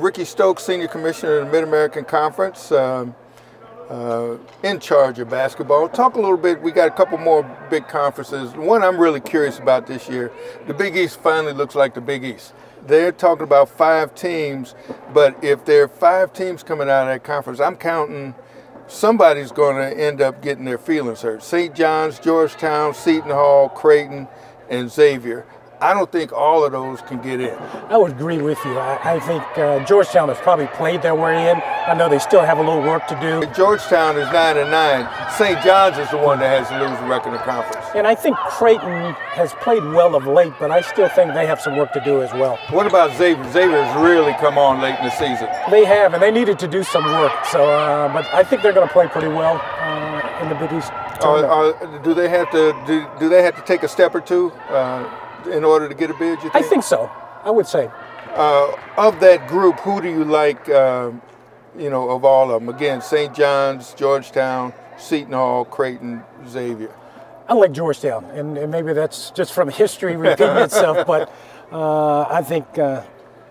Ricky Stokes, Senior Commissioner of the Mid-American Conference, in charge of basketball. Talk a little bit, we got a couple more big conferences. One I'm really curious about this year, the Big East finally looks like the Big East. They're talking about 5 teams, but if there are 5 teams coming out of that conference, I'm counting somebody's going to end up getting their feelings hurt. St. John's, Georgetown, Seton Hall, Creighton, and Xavier. I don't think all of those can get in. I would agree with you. I think Georgetown has probably played their way in. I know they still have a little work to do. Georgetown is 9-9. St. John's is the one that has the losing record in the conference. And I think Creighton has played well of late, but I still think they have some work to do as well. What about Xavier? Xavier has really come on late in the season. They have, and they needed to do some work. So, but I think they're going to play pretty well in the Big East tournament. Do they have to take a step or two in order to get a bid, you think? I think so, I would say. Of that group, who do you like, you know, of all of them? Again, St. John's, Georgetown, Seton Hall, Creighton, Xavier. I like Georgetown, and maybe that's just from history repeating itself, but I think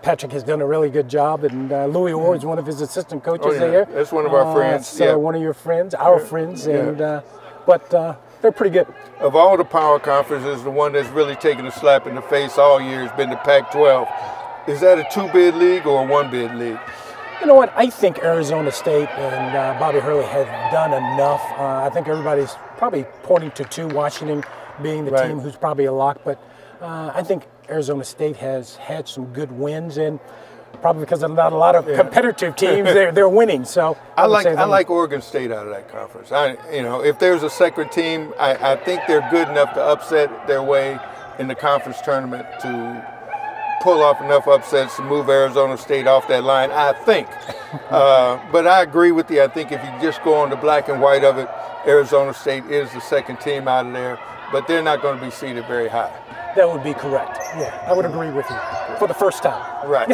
Patrick has done a really good job, and Louis Orr is one of his assistant coaches there. That's one of our friends. So one of your friends, our friends, and but they're pretty good. Of all the power conferences, the one that's really taken a slap in the face all year has been the Pac-12. Is that a 2-bid league or a 1-bid league? You know what? I think Arizona State and Bobby Hurley have done enough. I think everybody's probably pointing to 2, Washington being the team who's probably a lock, but I think Arizona State has had some good wins, and probably because of not a lot of competitive teams, they're winning. So I like Oregon State out of that conference. You know, if there's a second team, I think they're good enough to upset their way in the conference tournament to pull off enough upsets to move Arizona State off that line, I think. But I agree with you. I think if you just go on the black and white of it, Arizona State is the second team out of there, but they're not going to be seated very high. That would be correct. Yeah, I would agree with you for the first time. Right.